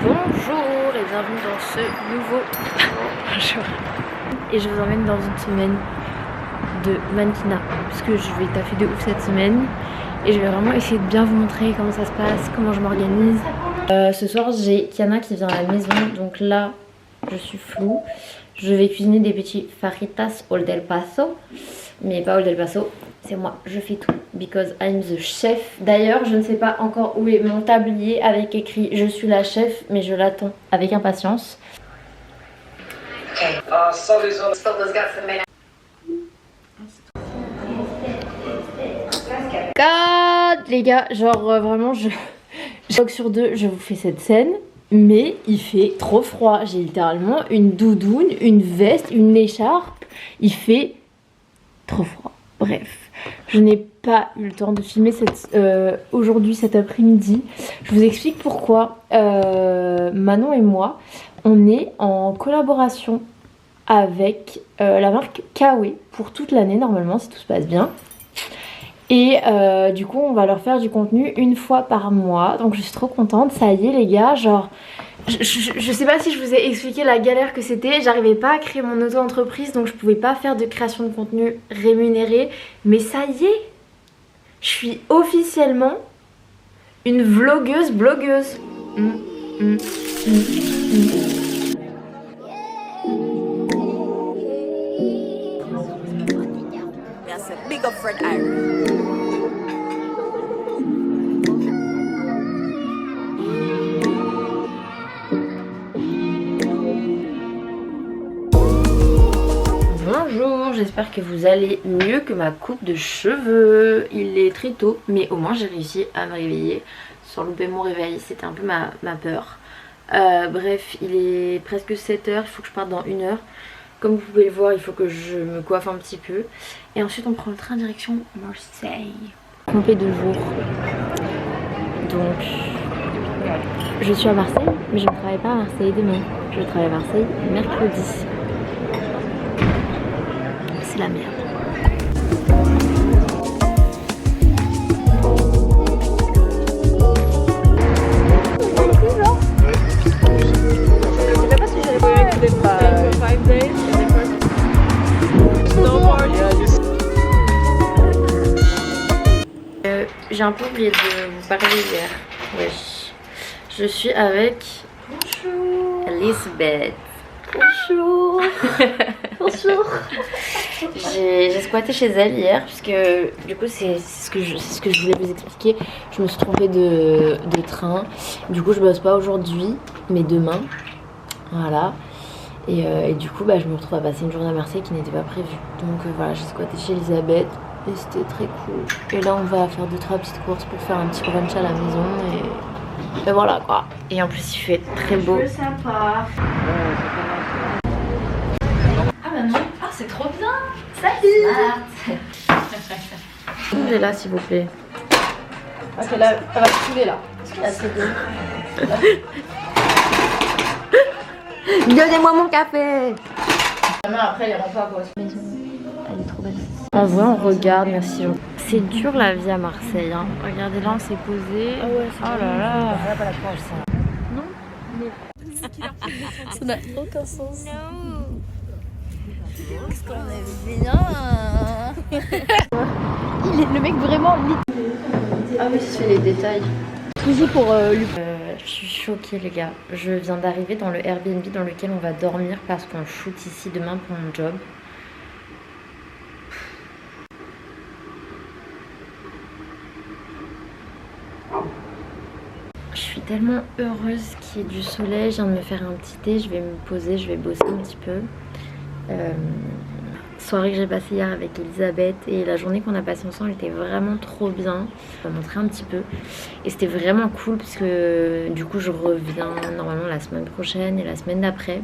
Bonjour et bienvenue dans ce nouveau bonjour. Et je vous emmène dans une semaine de mannequinat parce que je vais taffer de ouf cette semaine et je vais vraiment essayer de bien vous montrer comment ça se passe, comment je m'organise. Ce soir j'ai Kiana qui vient à la maison, donc là je suis floue. Je vais cuisiner des petits fajitas Old El Paso, mais pas Old El Paso, c'est moi, je fais tout because I'm the chef. D'ailleurs je ne sais pas encore où est mon tablier avec écrit je suis la chef, mais je l'attends avec impatience. God, les gars, genre vraiment je choc sur deux, je vous fais cette scène. Mais il fait trop froid, j'ai littéralement une doudoune, une veste, une écharpe, il fait trop froid. Bref, je n'ai pas eu le temps de filmer aujourd'hui cet après-midi. Je vous explique pourquoi. Manon et moi, on est en collaboration avec la marque Kawe pour toute l'année normalement si tout se passe bien. Et du coup on va leur faire du contenu une fois par mois. Donc je suis trop contente, ça y est les gars. Genre je sais pas si je vous ai expliqué la galère que c'était. J'arrivais pas à créer mon auto-entreprise, donc je pouvais pas faire de création de contenu rémunéré. Mais ça y est, je suis officiellement une vlogueuse blogueuse. Big up Fred Iron. Bonjour, j'espère que vous allez mieux que ma coupe de cheveux. Il est très tôt, mais au moins j'ai réussi à me réveiller sans louper mon réveil. C'était un peu ma peur. Bref, il est presque 7h, il faut que je parte dans 1 heure. Comme vous pouvez le voir, il faut que je me coiffe un petit peu. Et ensuite on prend le train direction Marseille. Complet de jour. Donc je suis à Marseille, mais je ne travaille pas à Marseille demain. Je travaille à Marseille mercredi. C'est la merde. J'ai un peu oublié de vous parler hier. Wesh. Je suis avec Elisabeth. Bonjour. Bonjour. J'ai squatté chez elle hier puisque du coup c'est ce que je voulais vous expliquer. Je me suis trompée de train. Du coup je bosse pas aujourd'hui mais demain. Voilà. Et du coup je me retrouve à passer une journée à Marseille qui n'était pas prévue. Donc voilà, j'ai squatté chez Elisabeth. Et c'était très cool. Et là on va faire 2-3 petites courses pour faire un petit brunch à la maison et voilà quoi. Et en plus il fait très beau. Sympa. Ah bah non. Ah c'est trop bien. Salut. Vous est là s'il vous plaît. Ok là, elle va se couler là. Ah, c'est bon. Donnez-moi mon café. Après elle rentre pas quoi. Elle est trop belle. En vrai on regarde, merci. C'est dur la vie à Marseille hein. Regardez là on s'est posé. Ah ouais, oh là là. Elle a pas la planche ça. Non mais Ça n'a aucun sens. Qu'est-ce qu'on est bien. Le mec vraiment ah oui je fais les détails. toujours pour lui. Je suis choquée les gars. Je viens d'arriver dans le Airbnb dans lequel on va dormir parce qu'on shoot ici demain pour mon job. Je suis tellement heureuse qu'il y ait du soleil. Je viens de me faire un petit thé, je vais me poser, je vais bosser un petit peu. Soirée que j'ai passée hier avec Elisabeth et la journée qu'on a passée ensemble était vraiment trop bien. Je vais vous montrer un petit peu. Et c'était vraiment cool parce que du coup je reviens normalement la semaine prochaine et la semaine d'après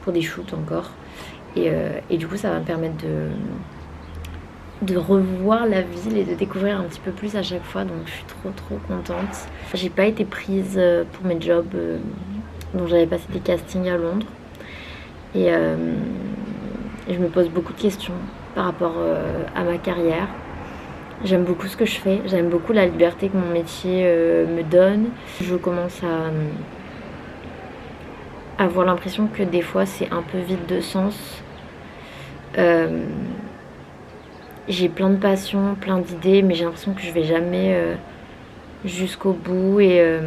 pour des shoots encore. Et du coup ça va me permettre de revoir la ville et de découvrir un petit peu plus à chaque fois. Donc je suis trop contente. J'ai pas été prise pour mes jobs dont j'avais passé des castings à Londres. Et je me pose beaucoup de questions par rapport à ma carrière. J'aime beaucoup ce que je fais, j'aime beaucoup la liberté que mon métier me donne. Je commence avoir l'impression que des fois c'est un peu vide de sens. J'ai plein de passions, plein d'idées, mais j'ai l'impression que je vais jamais jusqu'au bout et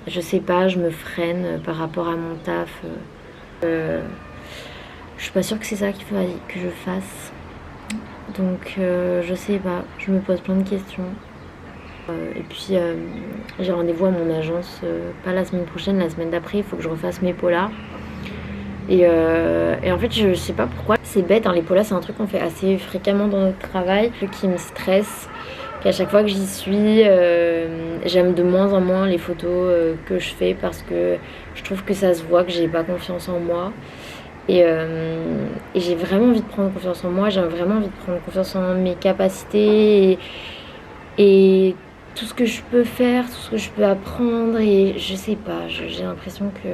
je sais pas, je me freine par rapport à mon taf. Je suis pas sûre que c'est ça qu'il faudrait que je fasse. Donc je sais pas, je me pose plein de questions. Et puis j'ai rendez-vous à mon agence, pas la semaine prochaine, la semaine d'après, il faut que je refasse mes polars. Et en fait je sais pas pourquoi, c'est bête, hein, les polars c'est un truc qu'on fait assez fréquemment dans notre travail, qui me stresse, qu'à chaque fois que j'y suis, j'aime de moins en moins les photos que je fais parce que je trouve que ça se voit que j'ai pas confiance en moi. Et j'ai vraiment envie de prendre confiance en moi, j'ai vraiment envie de prendre confiance en mes capacités et tout ce que je peux faire, tout ce que je peux apprendre. Et je sais pas, j'ai l'impression que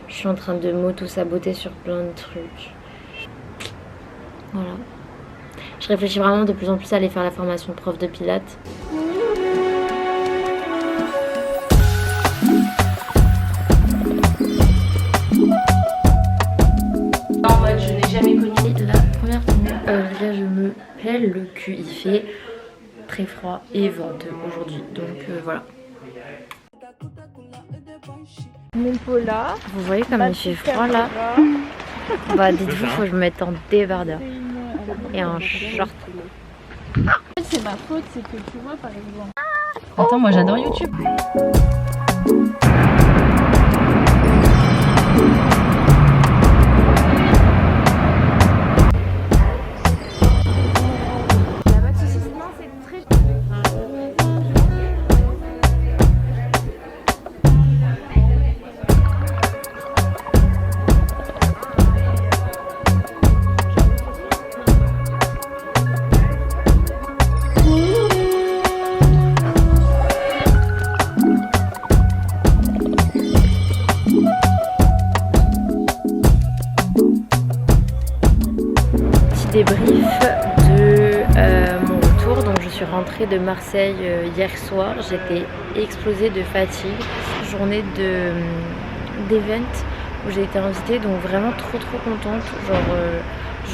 je suis en train de m'auto-saboter sur plein de trucs. Voilà. Je réfléchis vraiment de plus en plus à aller faire la formation prof de pilates. En mode je n'ai jamais connu la première tenue. Là je me pèle le cul, il fait très froid et venteux aujourd'hui, donc voilà. Mon polar. Vous voyez comme il fait froid là. Bah dites-vous, faut que je me mette en débardeur et un short. En fait c'est ma faute, c'est que tu vois par exemple. Attends, moi j'adore YouTube. Débrief de mon retour. Donc je suis rentrée de Marseille hier soir, j'étais explosée de fatigue, journée d'event où j'ai été invitée, donc vraiment trop contente. Genre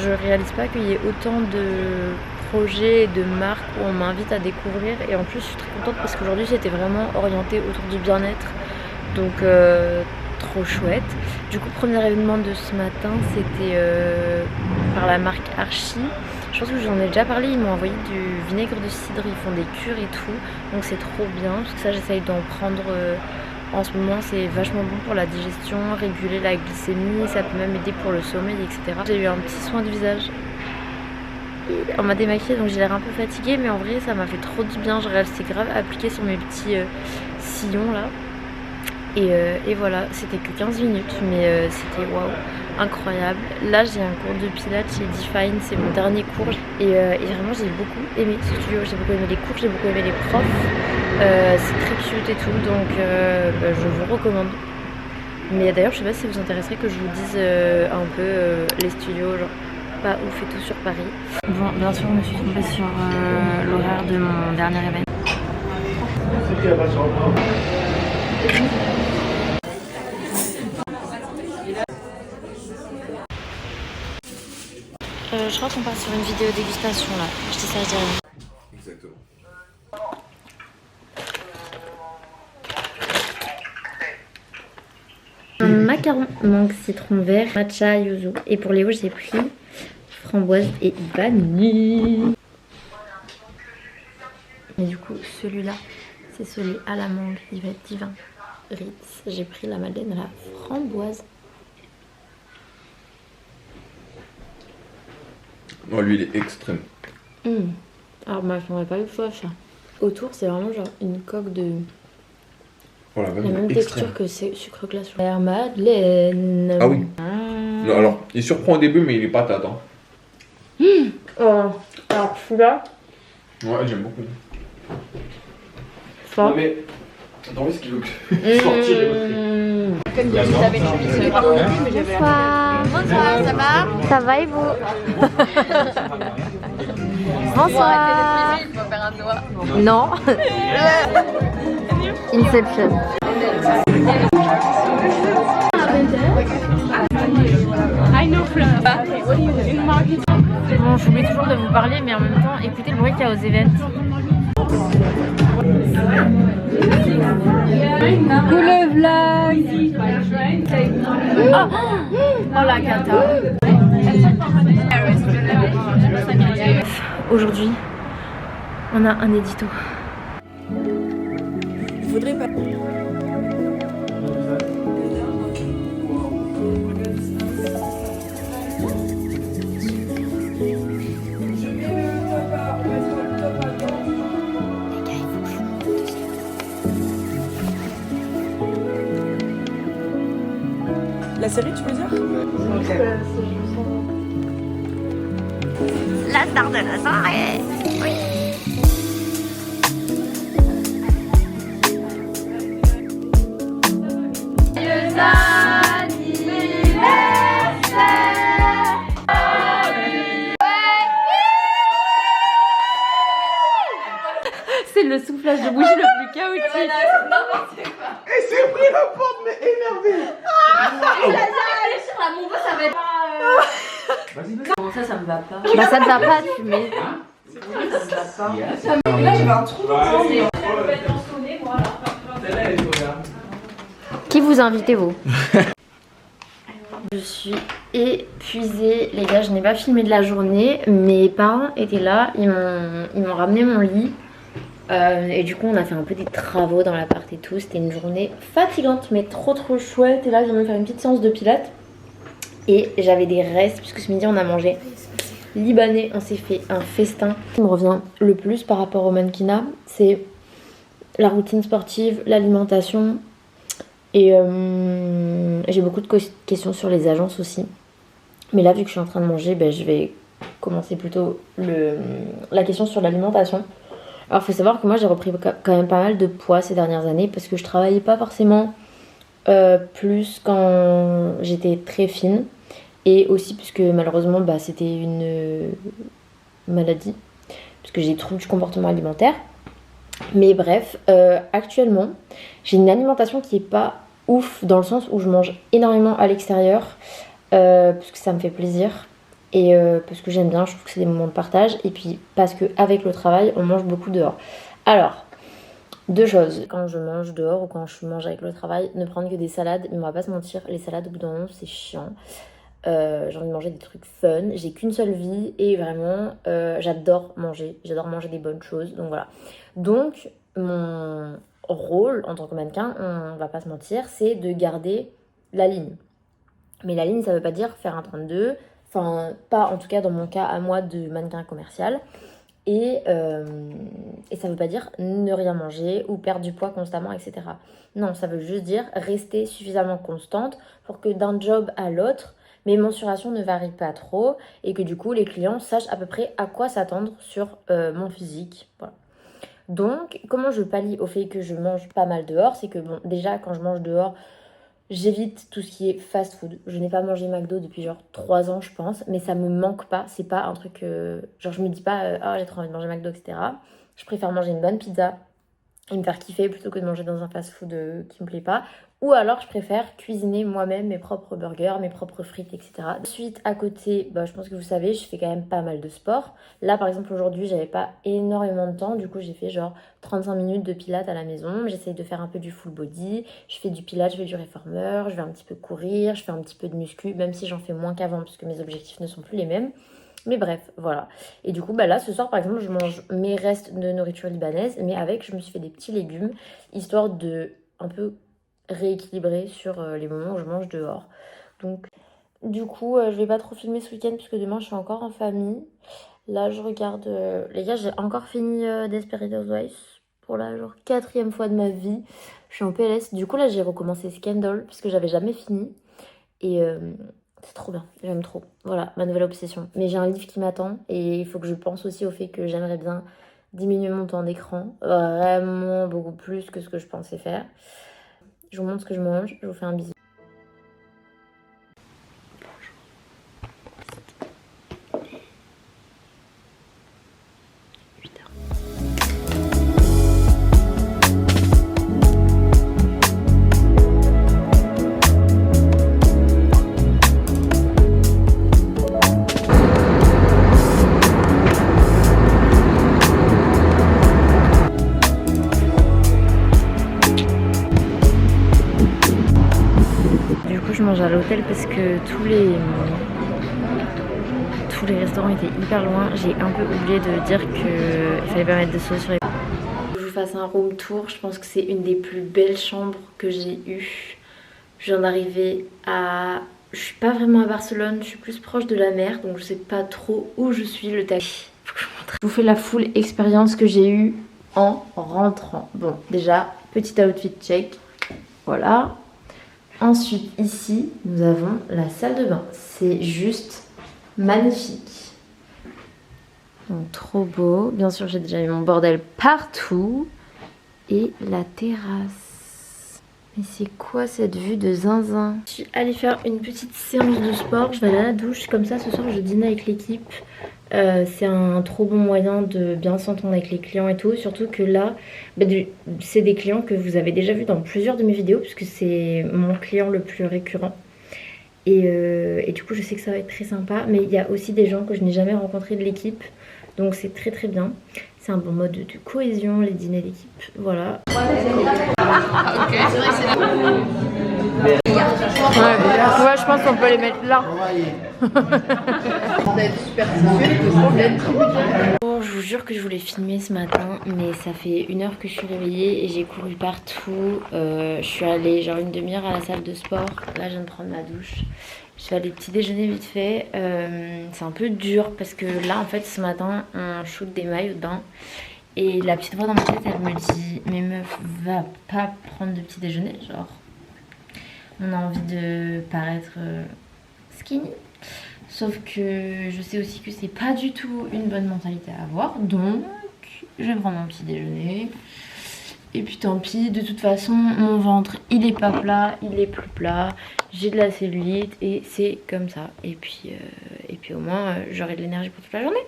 je réalise pas qu'il y ait autant de projets et de marques où on m'invite à découvrir, et en plus je suis très contente parce qu'aujourd'hui c'était vraiment orienté autour du bien-être, donc trop chouette. Du coup, premier événement de ce matin, c'était par la marque Archie. Je pense que j'en ai déjà parlé, ils m'ont envoyé du vinaigre de cidre, ils font des cures et tout, donc c'est trop bien, parce que ça j'essaye d'en prendre en ce moment, c'est vachement bon pour la digestion, réguler la glycémie, ça peut même aider pour le sommeil, etc. J'ai eu un petit soin de visage. On m'a démaquillée, donc j'ai l'air un peu fatiguée, mais en vrai ça m'a fait trop du bien, je restais grave appliquée sur mes petits sillons là. Et voilà, c'était que 15 minutes, mais c'était waouh, incroyable. Là j'ai un cours de pilates chez Define, c'est mon dernier cours, et vraiment j'ai beaucoup aimé ce studio, j'ai beaucoup aimé les cours, j'ai beaucoup aimé les profs, c'est très cute et tout, donc je vous recommande. Mais d'ailleurs je sais pas si ça vous intéresserait que je vous dise un peu les studios, genre pas ouf et tout sur Paris. Bon, bien sûr je me suis trompée sur l'horaire de mon dernier événement. Je crois qu'on part sur une vidéo dégustation là. Je dis ça, je dis rien. Exactement. Un macaron mangue citron vert, matcha yuzu. Et pour les hauts, j'ai pris framboise et vanille. Et du coup, celui-là, c'est celui à la mangue. Il va être divin. Ritz. J'ai pris la madeleine à la framboise. Non, lui, il est extrême. Alors, moi, je n'aurais pas eu le choix, ça. Autour, c'est vraiment genre une coque de... Voilà, la même texture que c'est sucre glace. La madeleine. Ah oui. Non, alors, il surprend au début, mais il est patate. Hein. Alors, celui-là, Ouais, j'aime beaucoup. ça. mais attends, est-ce qu'il veut sortir Comme si t'avais une chemise sur les parties, mais j'avais la... Bonsoir, ça va? Ça va et vous? Bonsoir. Il faut faire un doigt. Non. Inception. parler, mais en même temps, écoutez le bruit qu'il y a aux events. Le vlog. Oh la cata. Aujourd'hui, on a un édito. Je voudrais pas. La série, tu veux dire? La star de la soirée. C'est le soufflage de bougie le plus chaotique. Et c'est pris la porte, mais énervé. Comment ça, ça me va pas? Bah ça te va pas de fumer. Ça me va pas. Là, j'avais un trou dans le Qui vous invitez vous? Je suis épuisée, les gars, je n'ai pas filmé de la journée. Mes parents étaient là, ils m'ont ramené mon lit. Et du coup on a fait un peu des travaux dans l'appart et tout. C'était une journée fatigante mais trop chouette. Et là j'ai envie de faire une petite séance de pilates. Et j'avais des restes puisque ce midi on a mangé libanais. On s'est fait un festin. Ce qui me revient le plus par rapport au mannequinat, c'est la routine sportive, l'alimentation. Et j'ai beaucoup de questions sur les agences aussi. Mais là vu que je suis en train de manger, je vais commencer plutôt la question sur l'alimentation. Alors il faut savoir que moi j'ai repris quand même pas mal de poids ces dernières années parce que je travaillais pas forcément plus quand j'étais très fine, et aussi puisque malheureusement c'était une maladie, puisque j'ai des troubles du comportement alimentaire. Mais bref, actuellement j'ai une alimentation qui est pas ouf dans le sens où je mange énormément à l'extérieur parce que ça me fait plaisir. Et parce que j'aime bien, je trouve que c'est des moments de partage. Et puis parce qu'avec le travail, on mange beaucoup dehors. Alors, deux choses. Quand je mange dehors ou quand je mange avec le travail, ne prendre que des salades. Mais on va pas se mentir, les salades au bout d'un moment, c'est chiant. J'ai envie de manger des trucs fun. J'ai qu'une seule vie et vraiment, j'adore manger. J'adore manger des bonnes choses. Donc voilà. Donc, mon rôle en tant que mannequin, on va pas se mentir, c'est de garder la ligne. Mais la ligne, ça veut pas dire faire un 32. Enfin, pas en tout cas dans mon cas à moi de mannequin commercial. Et ça veut pas dire ne rien manger ou perdre du poids constamment, etc. Non, ça veut juste dire rester suffisamment constante pour que d'un job à l'autre, mes mensurations ne varient pas trop et que du coup les clients sachent à peu près à quoi s'attendre sur mon physique. Voilà. Donc, comment je pallie au fait que je mange pas mal dehors, c'est que bon, déjà quand je mange dehors, j'évite tout ce qui est fast food. Je n'ai pas mangé McDo depuis genre 3 ans je pense, mais ça me manque pas. C'est pas un truc genre je me dis pas j'ai trop envie de manger McDo, etc. Je préfère manger une bonne pizza et me faire kiffer plutôt que de manger dans un fast food qui me plaît pas. Ou alors je préfère cuisiner moi-même mes propres burgers, mes propres frites, etc. Ensuite à côté, je pense que vous savez, je fais quand même pas mal de sport. Là par exemple aujourd'hui j'avais pas énormément de temps, du coup j'ai fait genre 35 minutes de pilates à la maison. J'essaye de faire un peu du full body, je fais du pilates, je fais du réformeur, je vais un petit peu courir, je fais un petit peu de muscu, même si j'en fais moins qu'avant puisque mes objectifs ne sont plus les mêmes. Mais bref, voilà. Et du coup, là, ce soir, par exemple, je mange mes restes de nourriture libanaise, mais je me suis fait des petits légumes, histoire de un peu rééquilibrer sur les moments où je mange dehors. Donc, du coup, je vais pas trop filmer ce week-end, puisque demain, je suis encore en famille. Là, je regarde... Les gars, j'ai encore fini Desperate Housewives pour la genre 4e fois de ma vie. Je suis en PLS. Du coup, là, j'ai recommencé Scandal, puisque j'avais jamais fini. Et... c'est trop bien, j'aime trop. Voilà, ma nouvelle obsession. Mais j'ai un livre qui m'attend et il faut que je pense aussi au fait que j'aimerais bien diminuer mon temps d'écran. Vraiment beaucoup plus que ce que je pensais faire. Je vous montre ce que je mange, je vous fais un bisou. coup je mange à l'hôtel parce que tous les restaurants étaient hyper loin. J'ai un peu oublié de dire qu'il fallait pas mettre de sauce sur les... Je vous fasse un room tour. Je pense que c'est une des plus belles chambres que j'ai eues. Je viens d'arriver à... Je suis pas vraiment à Barcelone, je suis plus proche de la mer, donc je sais pas trop où je suis. Le taxi. Je vous fais la full expérience que j'ai eue en rentrant. Bon, déjà, petit outfit check. Voilà. Ensuite, ici, nous avons la salle de bain. C'est juste magnifique. Donc, trop beau. Bien sûr, j'ai déjà mis mon bordel partout. Et la terrasse. Mais c'est quoi cette vue de zinzin? Je suis allée faire une petite séance de sport. Je vais aller à la douche. Comme ça, ce soir, je dîne avec l'équipe. C'est un trop bon moyen de bien s'entendre avec les clients et tout. Surtout que là, c'est des clients que vous avez déjà vus dans plusieurs de mes vidéos, puisque c'est mon client le plus récurrent. Et du coup, je sais que ça va être très sympa. Mais il y a aussi des gens que je n'ai jamais rencontrés de l'équipe. Donc c'est très très bien. C'est un bon mode de cohésion, les dîners d'équipe. Voilà. Ouais, je pense qu'on peut les mettre là. Bon, je vous jure que je voulais filmer ce matin, mais ça fait 1 heure que je suis réveillée et j'ai couru partout. Je suis allée genre une demi-heure à la salle de sport. Là, je viens de prendre ma douche. Je vais aller petit déjeuner vite fait. C'est un peu dur parce que là, en fait, ce matin, on shoot des maillots de bain. Et la petite voix dans ma tête, elle me dit: mais meuf, va pas prendre de petit déjeuner. Genre, on a envie de paraître skinny. Sauf que je sais aussi que c'est pas du tout une bonne mentalité à avoir. Donc, je vais prendre mon petit déjeuner. Et puis tant pis, de toute façon, mon ventre, il est pas plat, il est plus plat. J'ai de la cellulite et c'est comme ça. Et puis au moins, j'aurai de l'énergie pour toute la journée.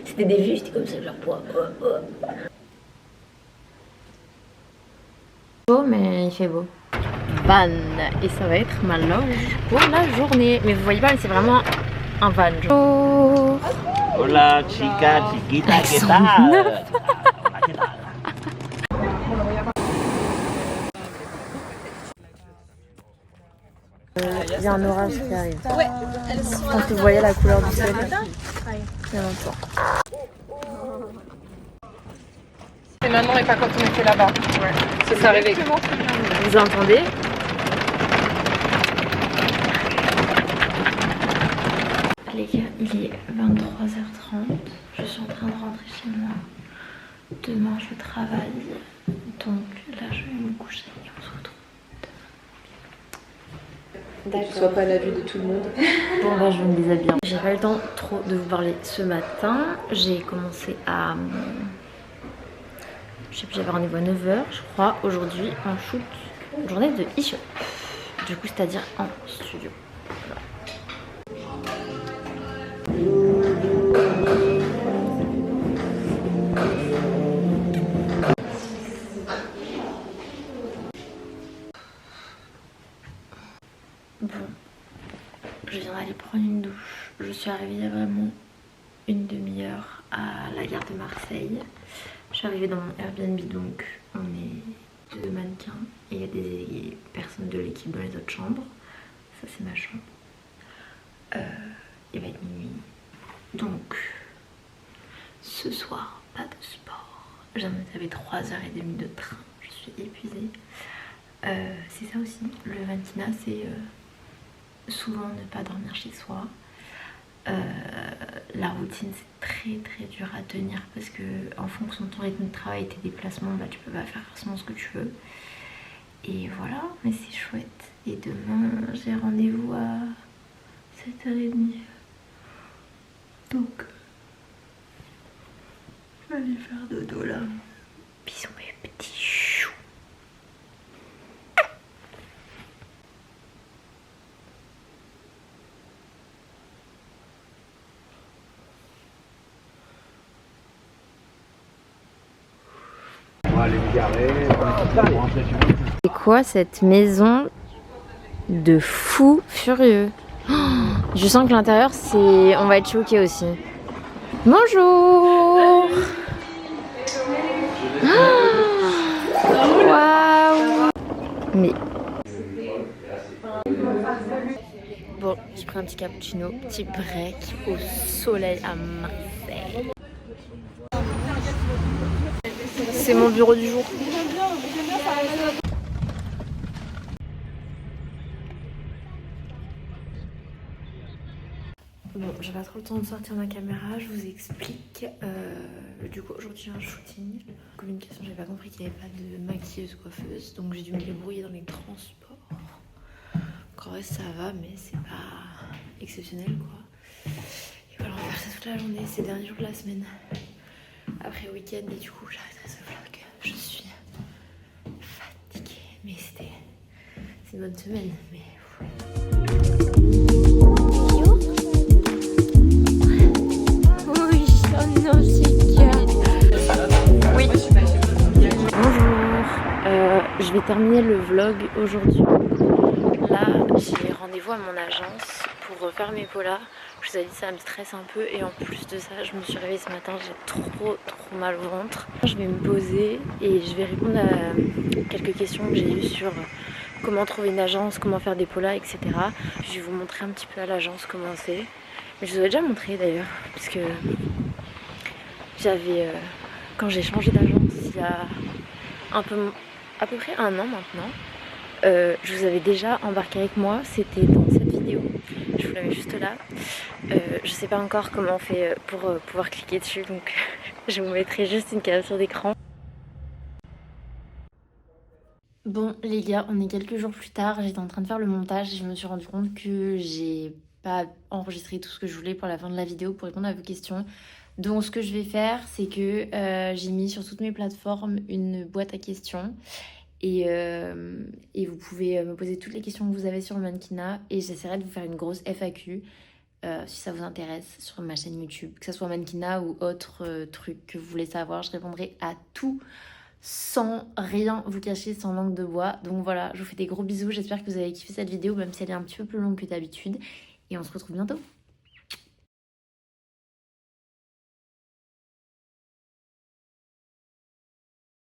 C'était des vues, c'était comme ça, genre poids. Beau, mais il fait beau. Van, et ça va être ma loge pour la journée. Mais vous voyez pas, c'est vraiment un van. Oh. Hola chica chiquita, ¿qué tal? Il y a un orage qui arrive. Ouais, je pense que vous voyez la couleur du ciel. Il y a longtemps. C'est maintenant et pas quand on était là-bas. Ouais. C'est ça arrivé. Vous entendez? Les gars, il est 23h30. Je suis en train de rentrer chez moi. Demain, je travaille. Donc là, je vais me coucher et on se retrouve. Que ce soit pas la vue de tout le monde. Bon bah je vais me déshabiller. J'ai pas eu le temps trop de vous parler ce matin. J'ai commencé à... Je sais plus, j'avais rendez-vous à 9h je crois. Aujourd'hui en shoot, une journée de e-shop. Du coup c'est-à-dire en studio. Voilà. Bon, je viens d'aller prendre une douche. Je suis arrivée il y a vraiment une demi-heure à la gare de Marseille. Je suis arrivée dans mon Airbnb, donc on est 2 mannequins et il y a des personnes de l'équipe dans les autres chambres. Ça c'est ma chambre. Il va être minuit. Donc ce soir, pas de sport. J'en avais 3h30 de train. Je suis épuisée. C'est ça aussi, le mannequinat, c'est souvent ne pas dormir chez soi. La routine, c'est très très dur à tenir parce que en fonction de ton rythme de travail et tes déplacements, bah, tu peux pas faire forcément ce que tu veux. Et voilà, mais c'est chouette. Et demain, j'ai rendez-vous à 7h30. Donc, je vais aller faire dodo là. Bisous mes petits choux. C'est quoi cette maison de fou furieux? Oh, je sens que l'intérieur, c'est... On va être choqués aussi. Bonjour. J'ai pris un petit cappuccino, petit break au soleil à Marseille. C'est mon bureau du jour. Bon, j'ai pas trop le temps de sortir ma caméra, je vous explique. Du coup, aujourd'hui j'ai un shooting. Communication, j'ai pas compris qu'il n'y avait pas de maquilleuse coiffeuse, donc j'ai dû me débrouiller dans les transports. En vrai, ça va, mais c'est pas exceptionnel quoi. Et voilà, on va faire ça toute la journée, c'est le dernier jour de la semaine. Après le week-end, et du coup, j'arrêterai ce vlog. Je suis fatiguée, mais c'est une bonne semaine, mais. Oui. Bonjour. Je vais terminer le vlog aujourd'hui. Là, j'ai rendez-vous à mon agence pour refaire mes polas. Je vous ai dit, ça me stresse un peu et en plus de ça, je me suis réveillée ce matin, j'ai trop mal au ventre. Je vais me poser et je vais répondre à quelques questions que j'ai eues sur comment trouver une agence, comment faire des polas, etc. Je vais vous montrer un petit peu à l'agence comment c'est. Mais je vous ai déjà montré d'ailleurs, parce que j'avais, quand j'ai changé d'agence il y a à peu près 1 an maintenant, je vous avais déjà embarqué avec moi, c'était dans cette vidéo, je vous la mets juste là. Je sais pas encore comment on fait pour pouvoir cliquer dessus, donc je vous mettrai juste une capture d'écran. Bon les gars, on est quelques jours plus tard, j'étais en train de faire le montage et je me suis rendu compte que j'ai pas enregistré tout ce que je voulais pour la fin de la vidéo pour répondre à vos questions. Donc ce que je vais faire, c'est que j'ai mis sur toutes mes plateformes une boîte à questions. Et vous pouvez me poser toutes les questions que vous avez sur le mannequinat et j'essaierai de vous faire une grosse FAQ si ça vous intéresse sur ma chaîne YouTube, que ce soit mannequinat ou autre truc que vous voulez savoir, je répondrai à tout sans rien vous cacher, sans langue de bois. Donc voilà, je vous fais des gros bisous, j'espère que vous avez kiffé cette vidéo même si elle est un petit peu plus longue que d'habitude et on se retrouve bientôt.